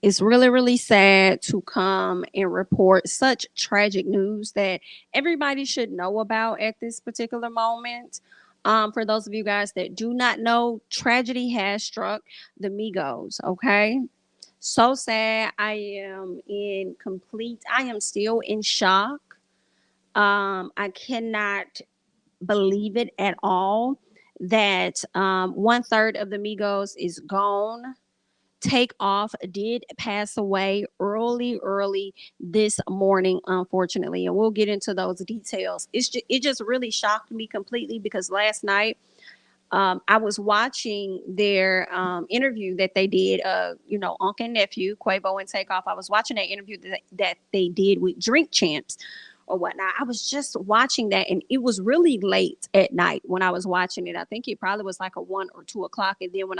It's really, really sad to come and report such tragic news that everybody should know about at this particular moment. For those of you guys that do not know, tragedy has struck the Migos. Okay. So sad. I am still in shock. I cannot believe it at all that one third of the Migos is gone. Takeoff did pass away early this morning, unfortunately, and we'll get into those details. It just really shocked me completely because last night I was watching their interview that they did, Uncle and Nephew, Quavo and Takeoff. I was watching that interview that they did with Drink Champs or whatnot. I was just watching that, and it was really late at night when I was watching it. I think it probably was like a 1 or 2 o'clock. And then when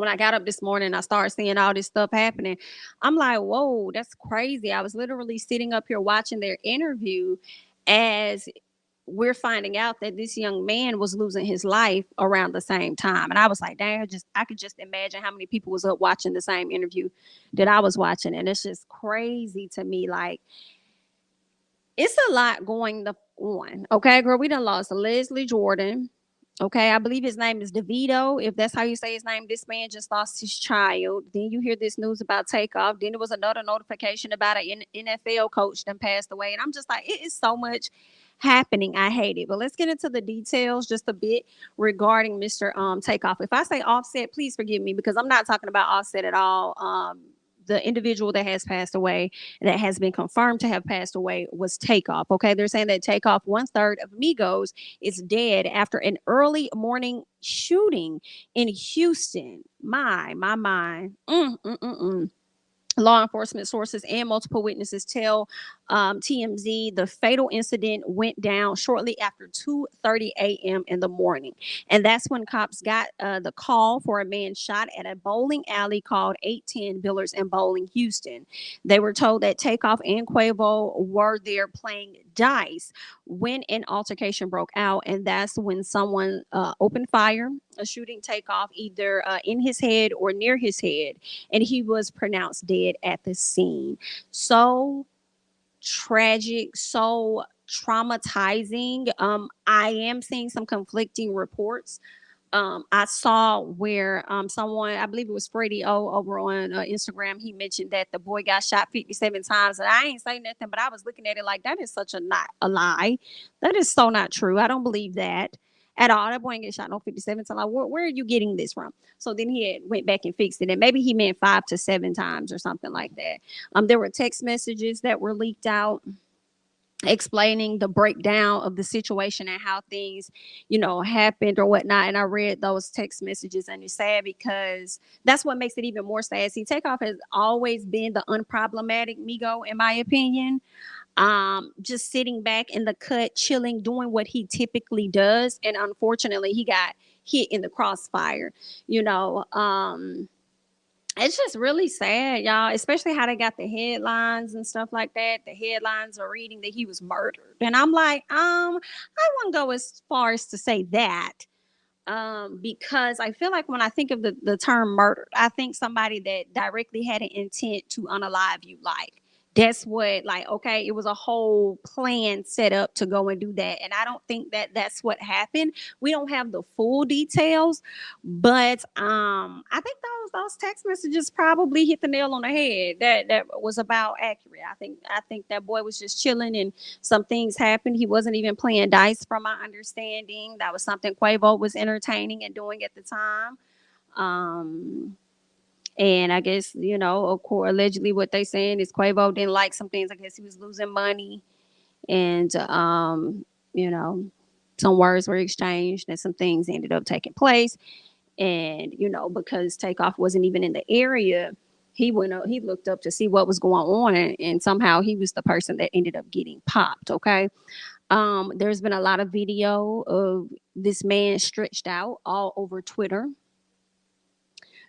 I got up this morning, I started seeing all this stuff happening. I'm like, whoa, that's crazy. I was literally sitting up here watching their interview as we're finding out that this young man was losing his life around the same time. And I was like, dang, I could just imagine how many people was up watching the same interview that I was watching. And it's just crazy to me. Like, it's a lot going on. Okay, girl, we done lost Leslie Jordan. Okay, I believe his name is DeVito. If that's how you say his name, this man just lost his child. Then you hear this news about Takeoff. Then there was another notification about an NFL coach that passed away. And I'm just like, it is so much happening. I hate it. But let's get into the details just a bit regarding Mr. Takeoff. If I say Offset, please forgive me because I'm not talking about Offset at all. The individual that has passed away, that has been confirmed to have passed away, was Takeoff. Okay, they're saying that Takeoff, one third of Migos, is dead after an early morning shooting in Houston. My mind. Law enforcement sources and multiple witnesses tell TMZ the fatal incident went down shortly after 2:30 a.m. in the morning, and that's when cops got the call for a man shot at a bowling alley called 810 Billers and Bowling, Houston. They were told that Takeoff and Quavo were there playing dice when an altercation broke out, and that's when someone opened fire, a shooting Takeoff either in his head or near his head, and he was pronounced dead at the scene. So tragic, so traumatizing. I am seeing some conflicting reports. I saw where someone, I believe it was Freddie O over on Instagram, he mentioned that the boy got shot 57 times. And I ain't saying nothing, but I was looking at it like that is such a lie. That is so not true. I don't believe that at all. That boy ain't get shot no 57 times. Like, where are you getting this from? So then he had went back and fixed it. And maybe he meant 5 to 7 times or something like that. There were text messages that were leaked out explaining the breakdown of the situation and how things, happened or whatnot. And I read those text messages, and it's sad because that's what makes it even more sad. See, Takeoff has always been the unproblematic Migo, in my opinion. Just sitting back in the cut, chilling, doing what he typically does. And unfortunately, he got hit in the crossfire, you know. It's just really sad, y'all, especially how they got the headlines and stuff like that. The headlines are reading that he was murdered. And I'm like, I wouldn't go as far as to say that. Because I feel like when I think of the term murdered, I think somebody that directly had an intent to unalive you. Like, that's what, like, okay, it was a whole plan set up to go and do that. And I don't think that that's what happened. We don't have the full details, but I think those text messages probably hit the nail on the head. That was about accurate. I think that boy was just chilling, and some things happened. He wasn't even playing dice, from my understanding. That was something Quavo was entertaining and doing at the time. Um, and I guess, of course, allegedly what they saying is Quavo didn't like some things. I guess he was losing money, and you know, some words were exchanged, and some things ended up taking place. And because Takeoff wasn't even in the area, he went up, he looked up to see what was going on, and somehow he was the person that ended up getting popped. Okay. There's been a lot of video of this man stretched out all over Twitter.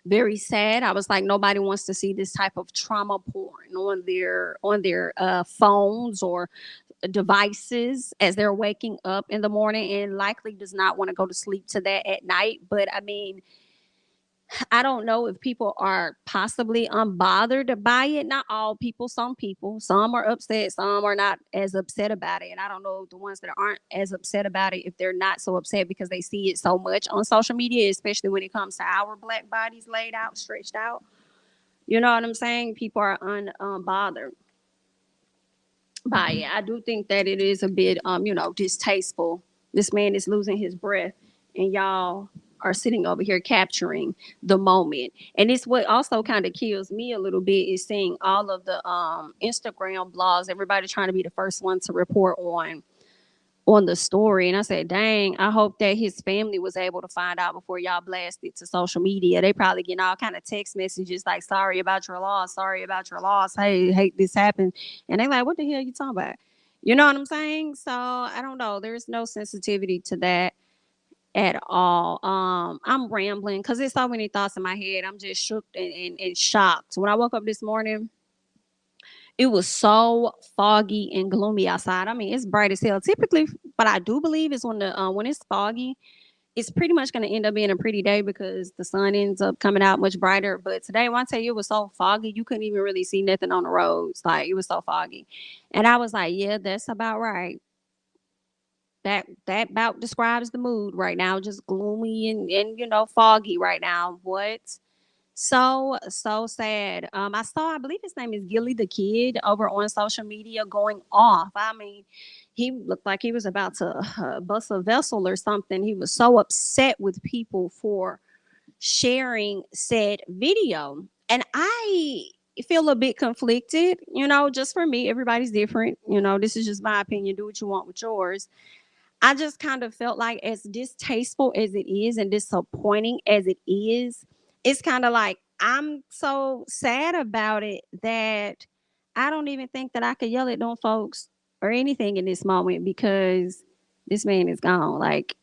Very sad. I was like, nobody wants to see this type of trauma porn on their phones or devices as they're waking up in the morning, and likely does not want to go to sleep to that at night. But I mean, I don't know if people are possibly unbothered by it. Not all people, some people. Some are upset, some are not as upset about it. And I don't know the ones that aren't as upset about it if they're not so upset because they see it so much on social media, especially when it comes to our black bodies laid out, stretched out. You know what I'm saying? People are unbothered by it. I do think that it is a bit distasteful. This man is losing his breath and y'all are sitting over here capturing the moment. And it's what also kind of kills me a little bit is seeing all of the Instagram blogs, everybody trying to be the first one to report on the story. And I said, dang, I hope that his family was able to find out before y'all blasted to social media. They probably getting all kind of text messages like, sorry about your loss, sorry about your loss. Hey, this happened. And they like, what the hell are you talking about? You know what I'm saying? So I don't know. There's no sensitivity to that at all. I'm rambling because there's so many thoughts in my head. I'm just shook and shocked. When I woke up this morning, it was so foggy and gloomy outside. I mean, it's bright as hell. Typically, but I do believe is when it's foggy, it's pretty much going to end up being a pretty day because the sun ends up coming out much brighter. But today, when I tell you it was so foggy, you couldn't even really see nothing on the roads. Like it was so foggy, and I was like, yeah, that's about right. That about describes the mood right now. Just gloomy and foggy right now. What? So sad. I saw, I believe his name is Gilly the Kid over on social media going off. I mean, he looked like he was about to bust a vessel or something. He was so upset with people for sharing said video. And I feel a bit conflicted, just for me. Everybody's different. This is just my opinion. Do what you want with yours. I just kind of felt like, as distasteful as it is and disappointing as it is, it's kind of like I'm so sad about it that I don't even think that I could yell at them folks or anything in this moment because this man is gone. Like,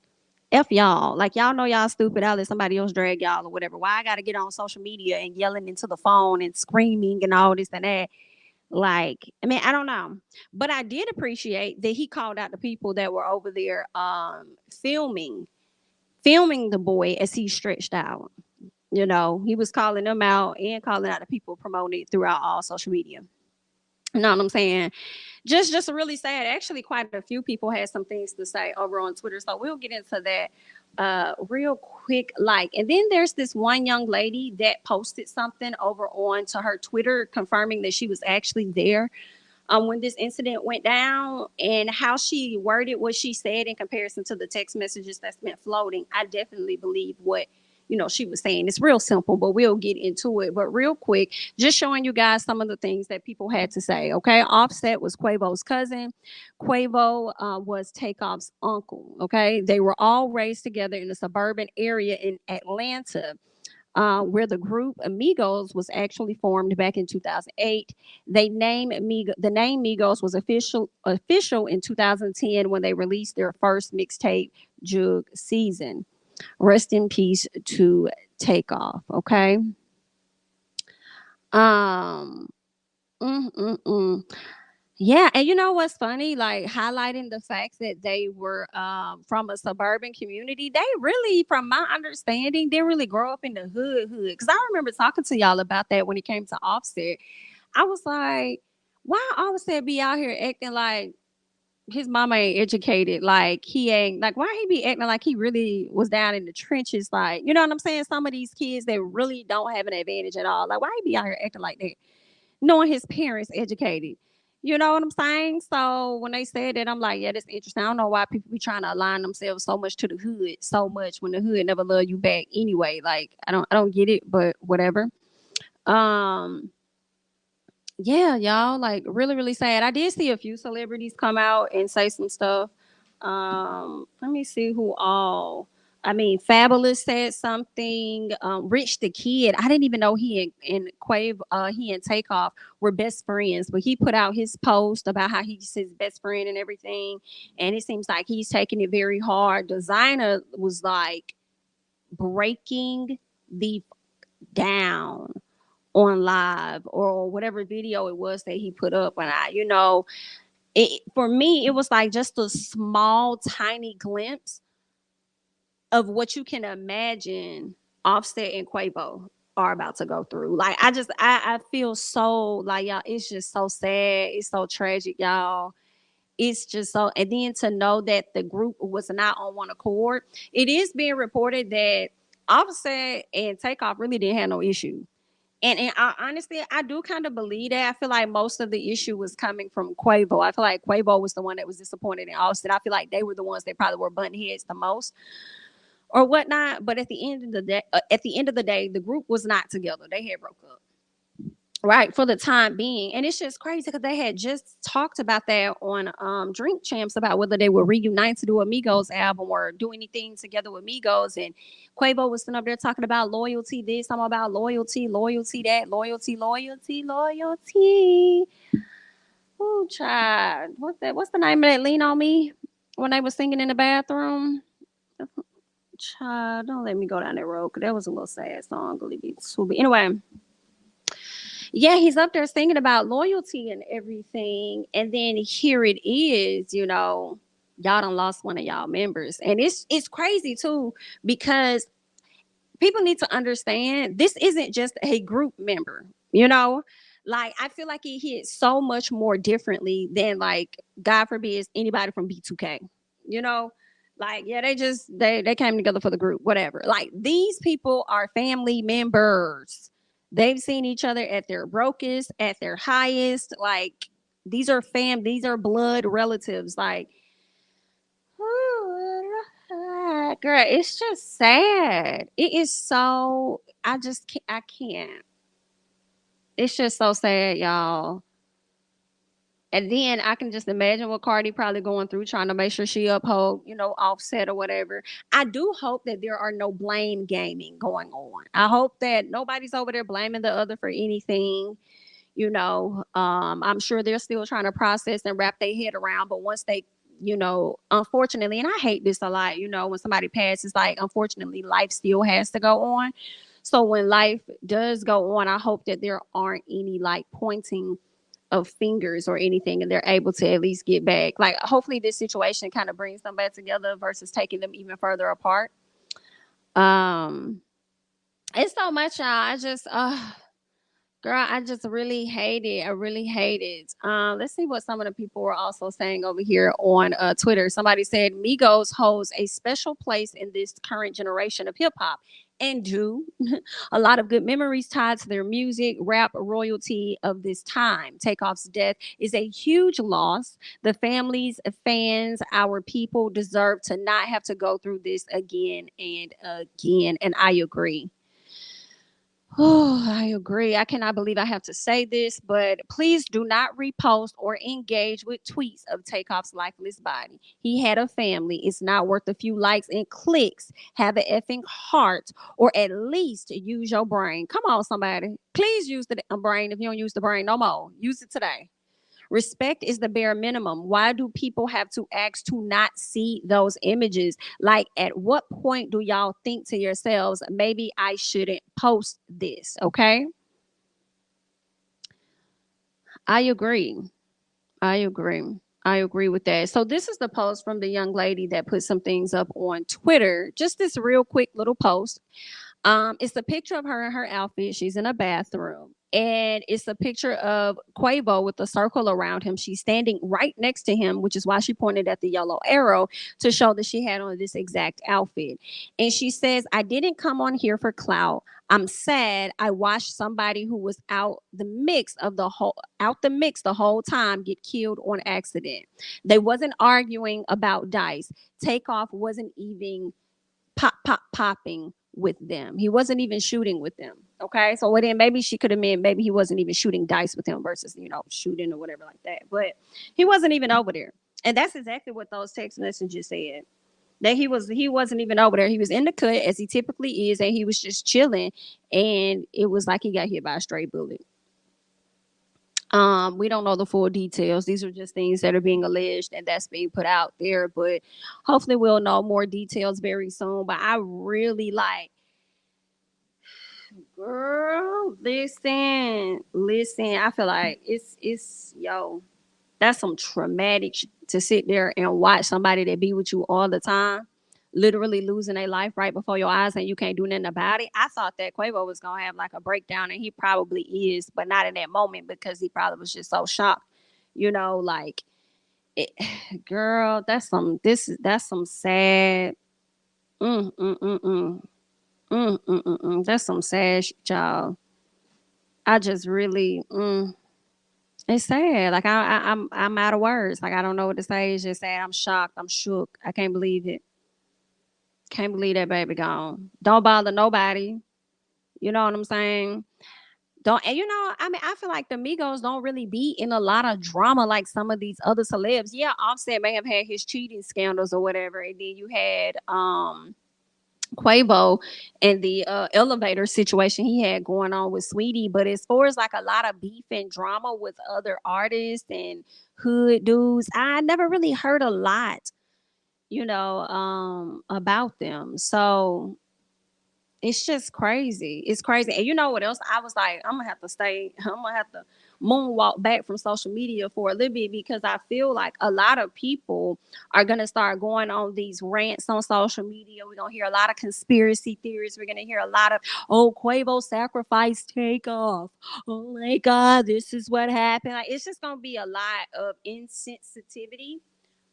F y'all. Like, y'all know y'all stupid. I'll let somebody else drag y'all or whatever. Why I got to get on social media and yelling into the phone and screaming and all this and that? Like, I mean, I don't know. But I did appreciate that he called out the people that were over there filming the boy as he stretched out. He was calling them out and calling out the people promoting it throughout all social media. You know what I'm saying? Just really sad. Actually, quite a few people had some things to say over on Twitter. So we'll get into that real quick. And then there's this one young lady that posted something over on to her Twitter confirming that she was actually there when this incident went down, and how she worded what she said in comparison to the text messages that's been floating. I definitely believe what she was saying. It's real simple, but we'll get into it. But real quick, just showing you guys some of the things that people had to say. Okay, Offset was Quavo's cousin. Quavo was Takeoff's uncle. Okay, they were all raised together in a suburban area in Atlanta, where the group Amigos was actually formed back in 2008. The name Migos was official in 2010 when they released their first mixtape, Jug Season. Rest in peace to Takeoff. Okay. Um. Mm-mm-mm. Yeah, and you know what's funny? Like, highlighting the fact that they were from a suburban community. They really, from my understanding, didn't really grow up in the hood. Because I remember talking to y'all about that when it came to Offset. I was like, why Offset be out here acting like his mama ain't educated? Like, he ain't, like, why he be acting like he really was down in the trenches? Like, you know what I'm saying? Some of these kids, they really don't have an advantage at all. Like, why he be out here acting like that, knowing his parents educated? You know what I'm saying? So when they said that, I'm like, yeah, that's interesting. I don't know why people be trying to align themselves so much to the hood, so much when the hood never love you back anyway. Like, I don't get it, but whatever. Um, yeah, y'all, like, really, really sad. I did see a few celebrities come out and say some stuff. Let me see who all. I mean, Fabulous said something. Rich the Kid. I didn't even know he and Quave, he and Takeoff were best friends, but he put out his post about how he's his best friend and everything, and it seems like he's taking it very hard. Designer was like breaking the down on live or whatever video it was that he put up, and for me, it was like just a small tiny glimpse of what you can imagine Offset and Quavo are about to go through. Like I feel so like y'all, it's just so sad. It's so tragic, y'all. It's just so, and then to know that the group was not on one accord. It is being reported that Offset and Takeoff really didn't have no issue. And honestly, I do kind of believe that. I feel like most of the issue was coming from Quavo. I feel like Quavo was the one that was disappointed in Austin. I feel like they were the ones that probably were butting heads the most or whatnot. But at the end of the day, the group was not together. They had broke up, right, for the time being. And it's just crazy because they had just talked about that on Drink Champs about whether they would reunite to do a Migos album or do anything together with Migos. And Quavo was sitting up there talking about loyalty this, I'm about loyalty, loyalty that, loyalty, loyalty, loyalty. Ooh, child. What's the name of that Lean on Me when they was singing in the bathroom? Child, don't let me go down that road because that was a little sad song. Anyway, yeah, he's up there singing about loyalty and everything. And then here it is, y'all done lost one of y'all members. And it's crazy too, because people need to understand this isn't just a group member, you know? Like I feel like it hit so much more differently than like, God forbid, anybody from B2K, you know? Like, yeah, they came together for the group, whatever. Like these people are family members. They've seen each other at their brokest, at their highest. Like these are blood relatives. Like, girl, it's just sad. It is so, I can't. It's just so sad, y'all. And then I can just imagine what Cardi probably going through, trying to make sure she uphold, Offset or whatever. I do hope that there are no blame gaming going on. I hope that nobody's over there blaming the other for anything. I'm sure they're still trying to process and wrap their head around. But once they, unfortunately, and I hate this a lot, when somebody passes, like, unfortunately, life still has to go on. So when life does go on, I hope that there aren't any like pointing of fingers or anything, and they're able to at least get back. Like, hopefully, this situation kind of brings them back together versus taking them even further apart. Um, it's so much, y'all. Girl, I just really hate it. I really hate it. Let's see what some of the people were also saying over here on Twitter. Somebody said Migos holds a special place in this current generation of hip hop and do a lot of good memories tied to their music, rap royalty of this time. Takeoff's death is a huge loss. The families, fans, our people deserve to not have to go through this again and again. And I agree. Oh, I agree. I cannot believe I have to say this, but please do not repost or engage with tweets of Takeoff's lifeless body. He had a family. It's not worth a few likes and clicks. Have an effing heart, or at least use your brain. Come on, somebody. Please use the brain. If you don't use the brain no more, use it today. Respect is the bare minimum. Why do people have to ask to not see those images? Like, at what point do y'all think to yourselves, maybe I shouldn't post this? Okay. I agree. I agree. I agree with that. So this is the post from the young lady that put some things up on Twitter. Just this real quick little post. It's a picture of her in her outfit. She's in a bathroom. And it's a picture of Quavo with a circle around him. She's standing right next to him, which is why she pointed at the yellow arrow to show that she had on this exact outfit. And she says, I didn't come on here for clout. I'm sad I watched somebody who was out the mix the whole time get killed on accident. They wasn't arguing about dice. Takeoff wasn't even popping with them. He wasn't even shooting with them. Okay. So then maybe she could have meant maybe he wasn't even shooting dice with him versus, shooting or whatever like that. But he wasn't even over there. And that's exactly what those text messages said. That he wasn't even over there. He was in the cut as he typically is, and he was just chilling. And it was like he got hit by a stray bullet. We don't know the full details. These are just things that are being alleged and that's being put out there. But hopefully we'll know more details very soon. But I really like, girl, listen. I feel like it's that's some traumatic to sit there and watch somebody that be with you all the time literally losing their life right before your eyes and you can't do nothing about it. I thought that Quavo was gonna have like a breakdown, and he probably is, but not in that moment because he probably was just so shocked. Like it, girl, that's some sad. Mm, mm, mm, mm. That's some sad shit, y'all. I just really, it's sad. Like I'm out of words. Like I don't know what to say. It's just sad. I'm shocked. I'm shook. I can't believe it. Can't believe that baby gone. Don't bother nobody. You know what I'm saying? Don't and I mean, I feel like the Migos don't really be in a lot of drama like some of these other celebs. Yeah, Offset may have had his cheating scandals or whatever, and then you had Quavo and the elevator situation he had going on with Sweetie. But as far as like a lot of beef and drama with other artists and hood dudes, I never really heard a lot, about them. So it's just crazy. It's crazy. And you know what else? I was like, I'm gonna have to moonwalk back from social media for a little bit because I feel like a lot of people are gonna start going on these rants on social media. We're gonna hear a lot of conspiracy theories. We're gonna hear a lot of Quavo sacrifice takeoff. Oh my god, this is what happened. Like it's just gonna be a lot of insensitivity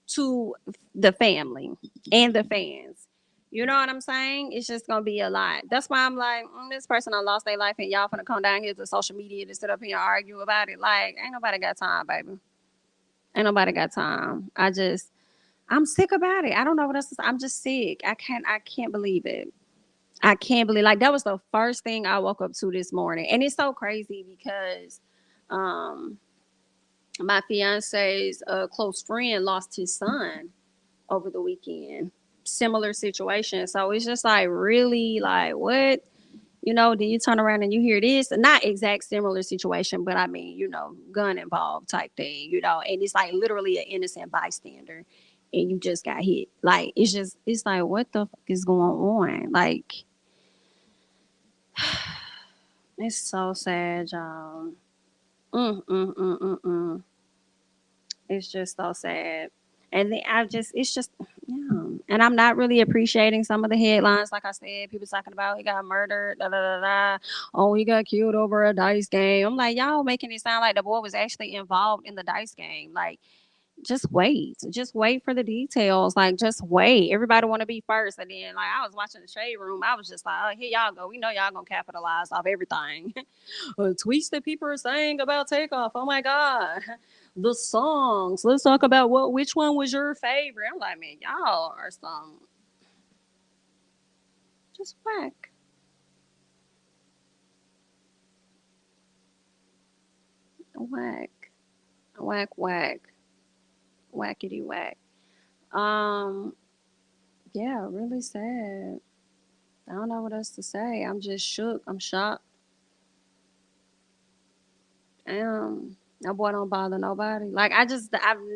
to the family and the fans. You know what I'm saying? It's just gonna be a lot. That's why I'm like, this person I lost their life, and y'all finna come down here to social media to sit up here and argue about it. Like, ain't nobody got time, baby. Ain't nobody got time. I'm sick about it. I don't know what else to say. I'm just sick. I can't believe it. I can't believe like that was the first thing I woke up to this morning, and it's so crazy because, um, my fiance's close friend lost his son over the weekend. Similar situation. So it's just like really like what? Then you turn around and you hear this, not exact similar situation, but I mean, gun involved type thing, and it's like literally an innocent bystander and you just got hit. Like it's like what the fuck is going on? Like it's so sad, y'all. Mm, mm, mm, mm, mm. It's just so sad. And then it's just, yeah. And I'm not really appreciating some of the headlines. Like I said, people talking about he got murdered, da da da da. Oh, he got killed over a dice game. I'm like, y'all making it sound like the boy was actually involved in the dice game. Like, just wait for the details. Like, just wait. Everybody want to be first. And then, like, I was watching the Shade Room. I was just like, oh, here y'all go. We know y'all gonna capitalize off everything. Tweets that people are saying about Takeoff. Oh my god, the songs. Let's talk about which one was your favorite. I'm like, man, y'all are some just whack, whack, whack, whack, whackity whack. Um, yeah, really sad. I don't know what else to say. I'm just shook. I'm shocked. That boy don't bother nobody. Like I've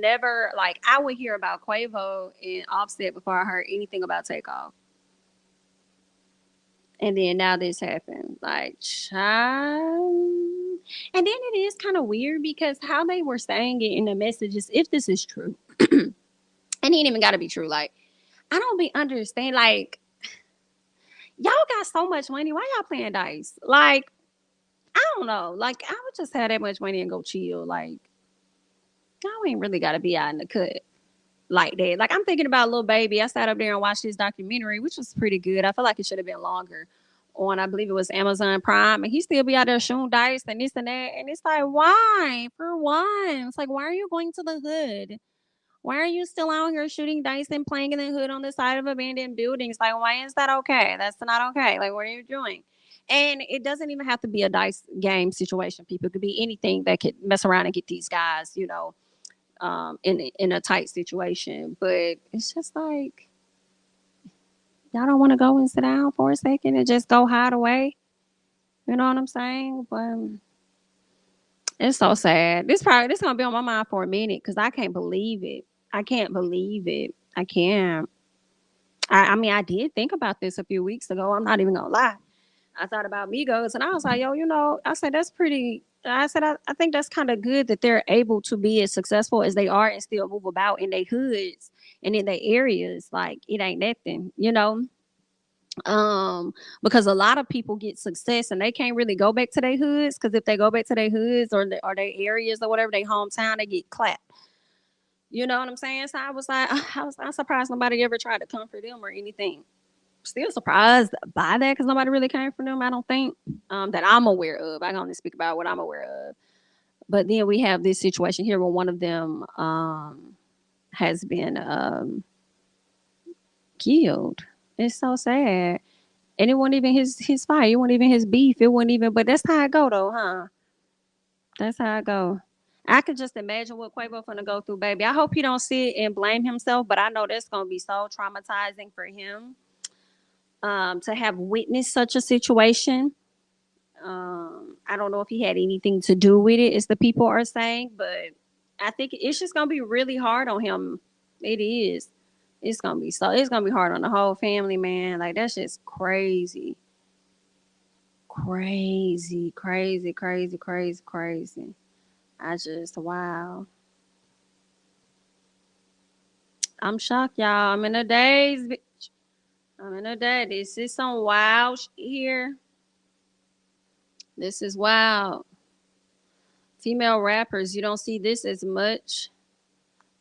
never like I would hear about Quavo and Offset before I heard anything about Takeoff. And then now this happened. Like, child. And then it is kind of weird because how they were saying it in the messages, if this is true, and it ain't even got to be true. Like, I don't be understand. Like, y'all got so much money. Why y'all playing dice? Like, I don't know. Like, I would just have that much money and go chill. Like, y'all ain't really got to be out in the cut like that. Like, I'm thinking about Little Baby. I sat up there and watched this documentary, which was pretty good. I feel like it should have been longer on, I believe it was Amazon Prime, and he still be out there shooting dice and this and that. And it's like, why? For what? It's like, why are you going to the hood? Why are you still out here shooting dice and playing in the hood on the side of abandoned buildings? Like, why is that okay? That's not okay. Like, what are you doing? And it doesn't even have to be a dice game situation. People, it could be anything that could mess around and get these guys, in a tight situation. But it's just like y'all don't want to go and sit down for a second and just go hide away. You know what I'm saying? But it's so sad. This gonna be on my mind for a minute because I can't believe it. I can't believe it. I can't. I mean, I did think about this a few weeks ago. I'm not even gonna lie. I thought about Migos, and I was like, yo, I said that's pretty. I said I think that's kind of good that they're able to be as successful as they are and still move about in their hoods and in their areas. Like it ain't nothing, you know. Um, because a lot of people get success and they can't really go back to their hoods because if they go back to their hoods or their areas or whatever, their hometown, they get clapped. You know what I'm saying? So I was like, I'm surprised nobody ever tried to comfort them or anything. Still surprised by that because nobody really came for them. I don't think that I'm aware of. I can only speak about what I'm aware of. But then we have this situation here where one of them has been killed. It's so sad. And it wasn't even his fight. It wasn't even his beef. It wasn't even. But that's how it go though, huh? That's how it go. I could just imagine what Quavo finna go through, baby. I hope he don't sit and blame himself, but I know that's gonna be so traumatizing for him to have witnessed such a situation. I don't know if he had anything to do with it, as the people are saying, but I think it's just gonna be really hard on him. It is. It's gonna be so. It's gonna be hard on the whole family, man. Like that's just crazy, crazy, crazy, crazy, crazy, crazy. I just wow. I'm shocked, y'all. I'm in a daze, bitch. I'm in a daze. This is some wild here. This is wild. Female rappers, you don't see this as much.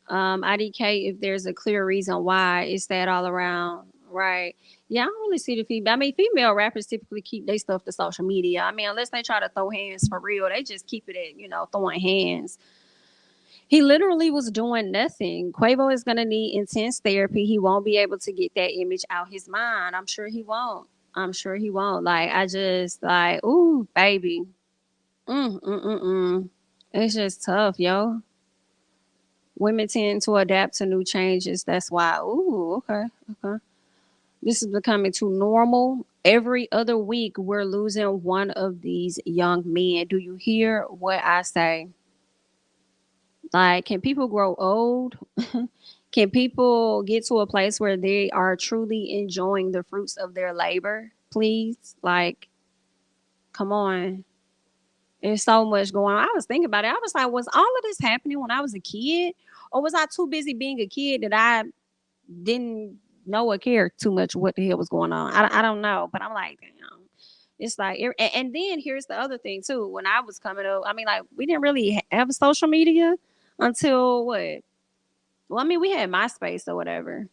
IDK, if there's a clear reason why, it's that all around, right? Yeah, I don't really see the female. I mean, female rappers typically keep their stuff to social media. I mean, unless they try to throw hands for real, they just keep it at, throwing hands. He literally was doing nothing. Quavo is going to need intense therapy. He won't be able to get that image out his mind. I'm sure he won't. I'm sure he won't. Like, I just, like, ooh, baby. It's just tough, yo. Women tend to adapt to new changes. That's why, ooh, okay, okay. This is becoming too normal. Every other week, we're losing one of these young men. Do you hear what I say? Like, can people grow old? Can people get to a place where they are truly enjoying the fruits of their labor? Please, like, come on. There's so much going on. I was thinking about it. I was like, was all of this happening when I was a kid? Or was I too busy being a kid that I didn't know or care too much what the hell was going on? I don't know. But I'm like, damn. It's like, and then here's the other thing too. When I was coming up, I mean, like, we didn't really have social media until what? Well, I mean, we had MySpace or whatever.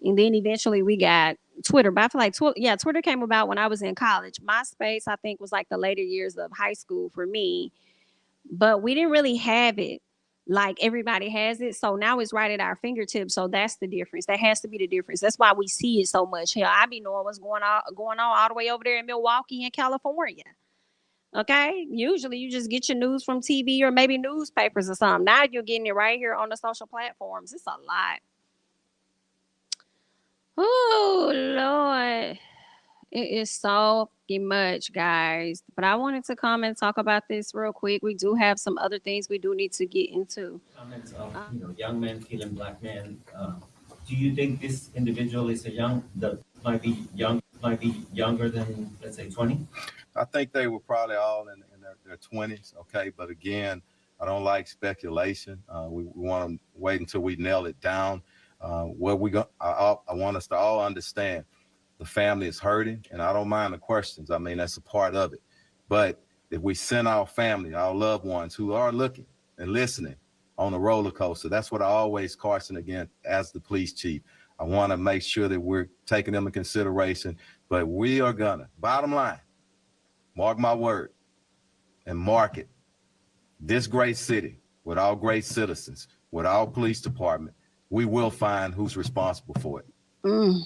And then eventually we got Twitter. But I feel like, Twitter came about when I was in college. MySpace, I think, was like the later years of high school for me. But we didn't really have it like everybody has it. So now it's right at our fingertips. So that's the difference. That has to be the difference. That's why we see it so much. Hell, I be knowing what's going on all the way over there in Milwaukee and California. Okay. Usually you just get your news from TV or maybe newspapers or something. Now you're getting it right here on the social platforms. It's a lot. Oh Lord. It is so much, guys. But I wanted to come and talk about this real quick. We do have some other things we do need to get into. Comments of young men killing black men. Do you think this individual is a young that might be younger than let's say 20? I think they were probably all in their 20s. Okay, but again, I don't like speculation. We want to wait until we nail it down. Where we go, I want us to all understand the family is hurting, and I don't mind the questions. I mean, that's a part of it. But if we send our family, our loved ones who are looking and listening on the roller coaster, that's what I always caution again as the police chief. I want to make sure that we're taking them in consideration, but we are gonna, bottom line, mark my word and mark it. This great city with our great citizens, with our police department, we will find who's responsible for it.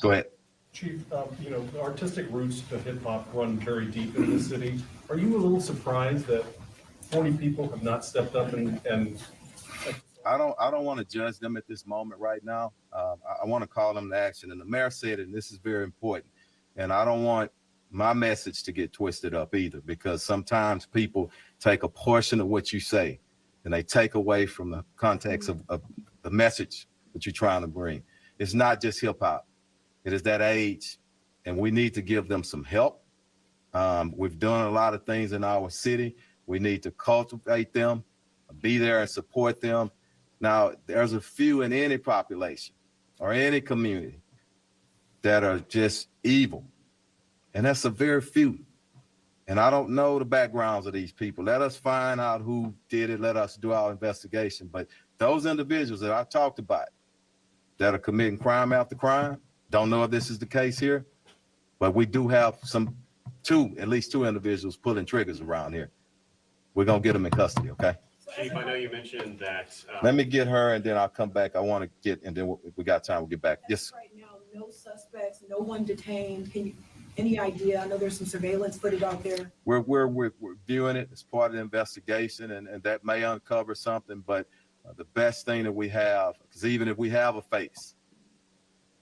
Go ahead. Chief, the artistic roots to hip hop run very deep in the city. Are you a little surprised that 40 people have not stepped up and I don't want to judge them at this moment right now. I want to call them to action. And the mayor said it, and this is very important. And I don't want my message to get twisted up either, because sometimes people take a portion of what you say and they take away from the context of the message that you're trying to bring. It's not just hip hop. It is that age, and we need to give them some help. We've done a lot of things in our city, We need to cultivate them, be there and support them. Now, there's a few in any population or any community that are just evil, and that's a very few. And I don't know the backgrounds of these people. Let us find out who did it. Let us do our investigation. But those individuals that I talked about that are committing crime after crime, don't know if this is the case here, but we do have at least two individuals pulling triggers around here. We're going to get them in custody, okay? Chief, I know you mentioned that. Let me get her and then I'll come back. I want to get, and then if we got time, we'll get back. Yes. Right now, no suspects, no one detained. Any idea? I know there's some surveillance footage out there. We're viewing it as part of the investigation, and that may uncover something, but the best thing that we have, because even if we have a face,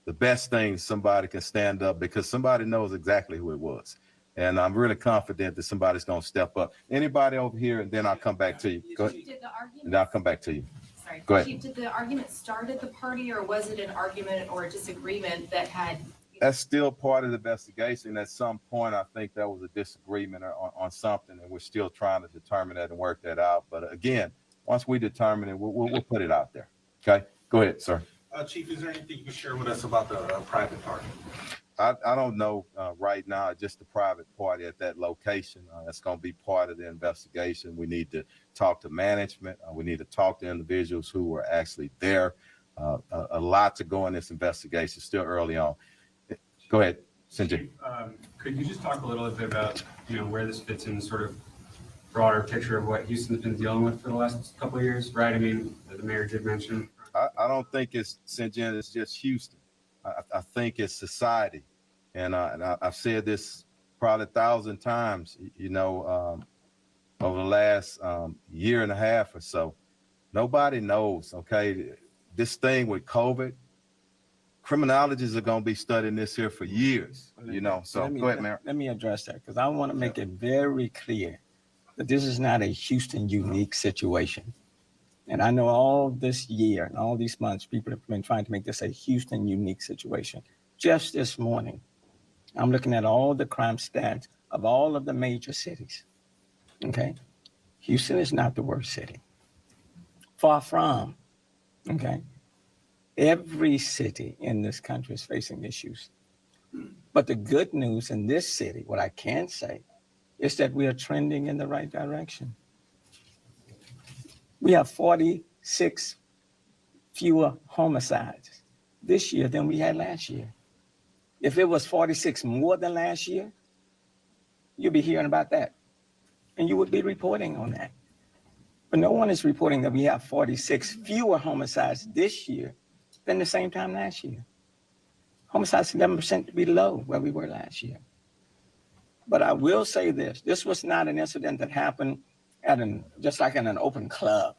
the best thing is somebody can stand up because somebody knows exactly who it was. And I'm really confident that somebody's going to step up. Anybody over here, and then I'll come back to you. Go ahead. Did the argument, And I'll come back to you. sorry, Go ahead. Chief, did the argument start at the party, or was it an argument or a disagreement that had? That's still part of the investigation. At some point, I think there was a disagreement on something, and we're still trying to determine that and work that out. But again, once we determine it, we'll put it out there. Okay? Go ahead, sir. Chief, is there anything you can share with us about the private party? I don't know right now, just the private party at that location. That's going to be part of the investigation. We need to talk to management. We need to talk to individuals who were actually there. A lot to go in this investigation, still early on. Go ahead, Sanjay. Could you just talk a little bit about, where this fits in the sort of broader picture of what Houston's been dealing with for the last couple of years, right? I mean, the mayor did mention. I don't think it's Sanjay, it's just Houston. I think it's society. And I've said this probably 1,000 times, over the last year and a half or so. Nobody knows, okay? This thing with COVID, criminologists are going to be studying this here for years, So go ahead, Mayor. Let me address that because I want to make it very clear that this is not a Houston unique situation. And I know all this year and all these months, people have been trying to make this a Houston unique situation. Just this morning, I'm looking at all the crime stats of all of the major cities. Okay. Houston is not the worst city. Far from. Okay. Every city in this country is facing issues. But the good news in this city, what I can say, is that we are trending in the right direction. We have 46 fewer homicides this year than we had last year. If it was 46 more than last year, you'd be hearing about that. And you would be reporting on that. But no one is reporting that we have 46 fewer homicides this year than the same time last year. Homicides 11% below where we were last year. But I will say this was not an incident that happened just like in an open club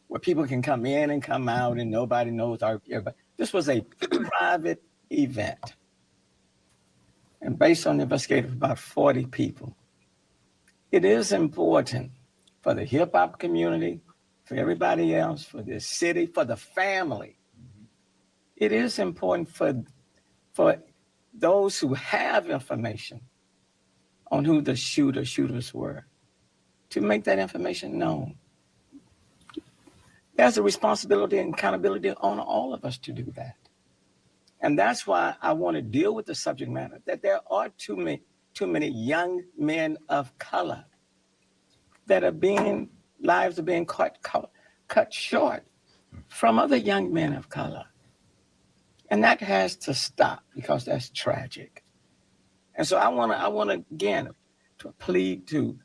where people can come in and come out and nobody knows everybody. This was a private event. And based on the investigation of about 40 people, it is important for the hip hop community, for everybody else, for the city, for the family. It is important for those who have information on who the shooters were to make that information known. There's a responsibility and accountability on all of us to do that. And that's why I want to deal with the subject matter, that there are too many young men of color that lives are being cut short from other young men of color. And that has to stop because that's tragic. And so I want to again to plead to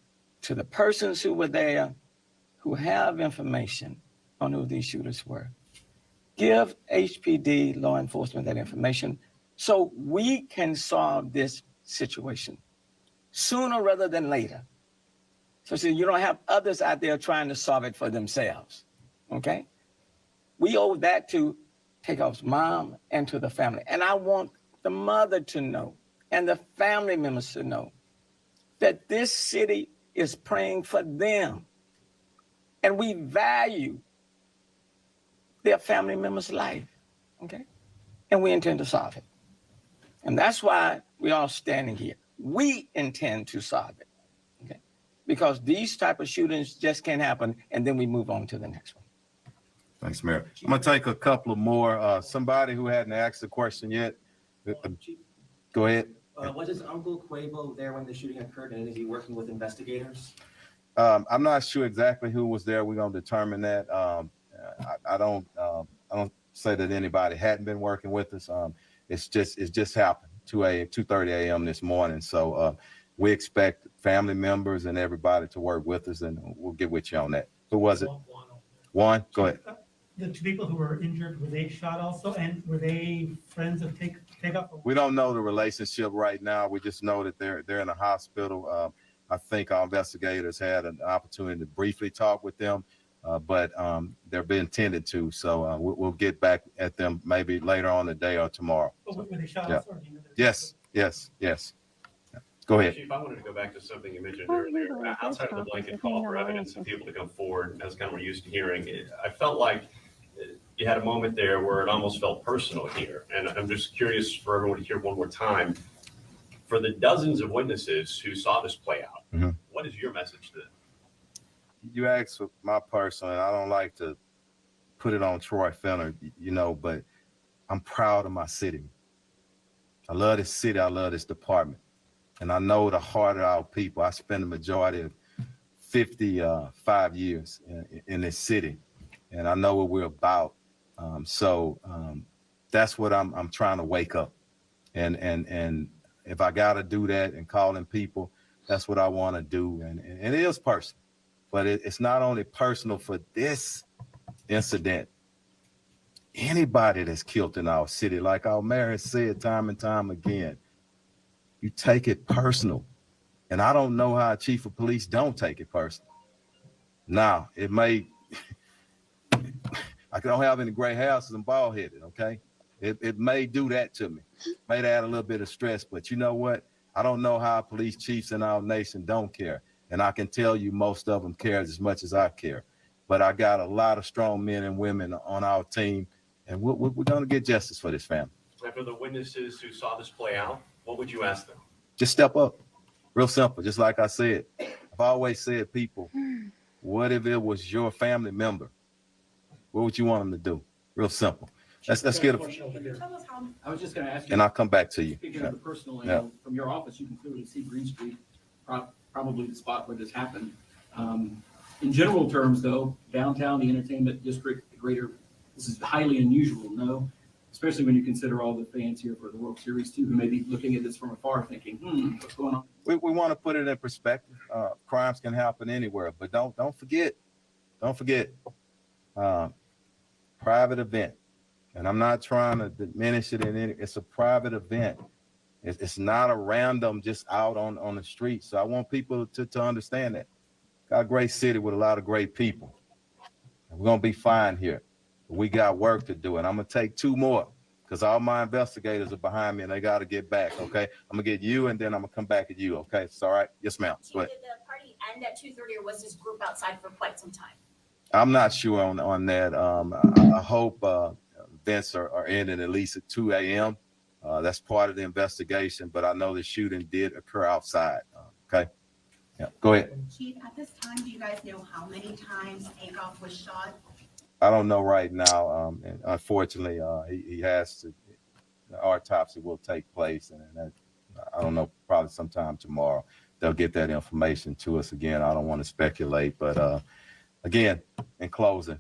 the persons who were there, who have information on who these shooters were. Give HPD law enforcement that information so we can solve this situation sooner rather than later. So you don't have others out there trying to solve it for themselves, okay? We owe that to Takeoff's mom and to the family. And I want the mother to know and the family members to know that this city is praying for them. And we value their family member's life, okay? And we intend to solve it. And that's why we're all standing here. We intend to solve it, okay? because these type of shootings just can't happen, and then we move on to the next one. Thanks, Mayor. I'm gonna take a couple of more. Somebody who hadn't asked the question yet. Chief, Go ahead. was his uncle Quavo there when the shooting occurred, and is he working with investigators? I'm not sure exactly who was there. We're gonna determine that. I don't say that anybody hadn't been working with us. It just happened 2:30 a.m. this morning. So we expect family members and everybody to work with us, and we'll get with you on that. Who was it? Juan, go ahead. The two people who were injured, were they shot also, and were they friends of Take-Up? We don't know the relationship right now. We just know that they're in a hospital. I think our investigators had an opportunity to briefly talk with them, but they're being tended to. So we'll get back at them maybe later on today or tomorrow. Were they shot Yeah. also? Or do you know Yes. Go ahead. Chief, I wanted to go back to something you mentioned earlier. Outside of the blanket call for evidence and people to come forward, that's kind of what we're used to hearing. I felt like you had a moment there where it almost felt personal here. And I'm just curious for everyone to hear one more time. For the dozens of witnesses who saw this play out, what is your message to them? You asked for my personal, and I don't like to put it on Troy Fenner, but I'm proud of my city. I love this city. I love this department. And I know the heart of our people. I spent the majority of 55 years in this city, and I know what we're about. So that's what I'm trying to wake up. And if I got to do that and calling people, that's what I want to do. And it is personal, but it's not only personal for this incident. Anybody that's killed in our city, like our mayor has said time and time again, you take it personal. And I don't know how a chief of police don't take it personal. Now, it may, I don't have any gray houses and bald headed, okay? It may do that to me. May add a little bit of stress, but you know what? I don't know how police chiefs in our nation don't care. And I can tell you most of them care as much as I care. But I got a lot of strong men and women on our team, and we're going to get justice for this family. And for the witnesses who saw this play out, what would you ask them? Just step up. Real simple. Just like I said, I've always said, people, what if it was your family member? What would you want them to do? Real simple. Let's get a. Can you tell us how? I was just going to ask you. And I'll come back to you. Speaking of the personal angle, from your office, you can clearly see Green Street, probably the spot where this happened. In general terms, though, downtown, the entertainment district, this is highly unusual, no? Especially when you consider all the fans here for the World Series, too, who may be looking at this from afar thinking, what's going on? We want to put it in perspective. Crimes can happen anywhere, but don't forget, private event. And I'm not trying to diminish it it's a private event. It's not a random just out on the street. So I want people to understand that. Got a great city with a lot of great people. And we're going to be fine here. We got work to do. And I'm going to take two more because all my investigators are behind me and they got to get back. Okay. I'm going to get you and then I'm going to come back at you. Okay. It's all right. Yes, ma'am. Did the party end at 2:30 or was this group outside for quite some time? I'm not sure on that. I hope events are ending at least at 2 a.m. That's part of the investigation, but I know the shooting did occur outside. Okay. Yeah, go ahead. Chief, at this time, do you guys know how many times Takeoff was shot? I don't know right now. And unfortunately, he has to. The autopsy will take place, and I don't know. Probably sometime tomorrow they'll get that information to us again. I don't want to speculate, but again, in closing,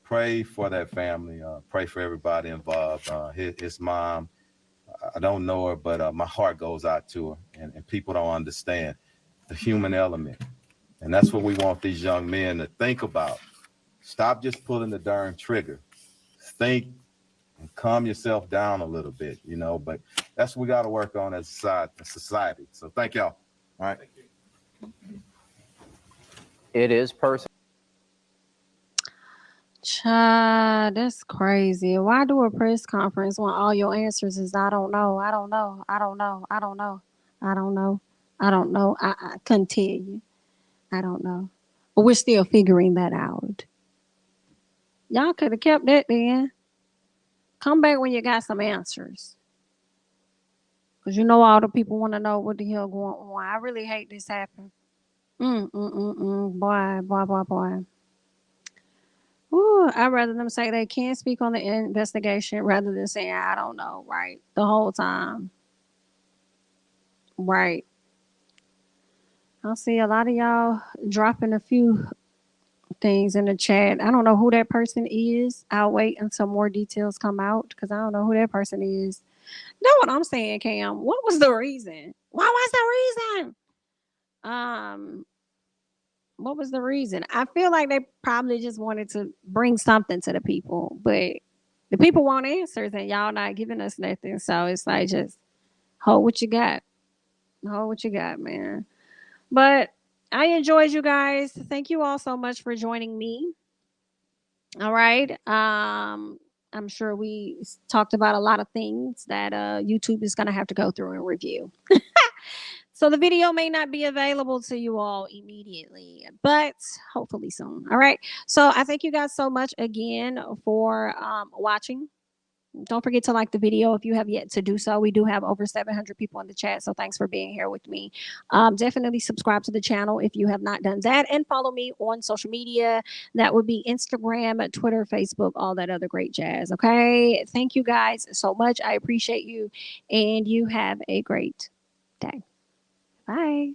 pray for that family. Pray for everybody involved. His mom, I don't know her, but my heart goes out to her, and people don't understand the human element. And that's what we want these young men to think about. Stop just pulling the darn trigger. Think and calm yourself down a little bit, but that's what we got to work on as a society. So thank y'all. All right. It is personal. Child, that's crazy. Why do a press conference when all your answers is I don't know, I don't know, I don't know, I don't know, I don't know, I don't know. I couldn't tell you. I don't know. But we're still figuring that out. Y'all could have kept that then. Come back when you got some answers. Because all the people want to know what the hell going on. I really hate this happening. Boy. Ooh, I'd rather them say they can't speak on the investigation rather than saying, I don't know, right? The whole time. Right. I'll see a lot of y'all dropping a few things in the chat. I don't know who that person is. I'll wait until more details come out because I don't know who that person is. Know what I'm saying, Cam? What was the reason? What was the reason? What was the reason? I feel like they probably just wanted to bring something to the people, but the people want answers and y'all not giving us nothing. So it's like just hold what you got. Hold what you got, man. But I enjoyed you guys. Thank you all so much for joining me. All right. I'm sure we talked about a lot of things that YouTube is going to have to go through and review. So the video may not be available to you all immediately, but hopefully soon. All right. So I thank you guys so much again for watching. Don't forget to like the video if you have yet to do so. We do have over 700 people in the chat, so thanks for being here with me. Definitely subscribe to the channel if you have not done that, and follow me on social media. That would be Instagram, Twitter, Facebook, all that other great jazz. Okay. Thank you guys so much. I appreciate you, and you have a great day. Bye.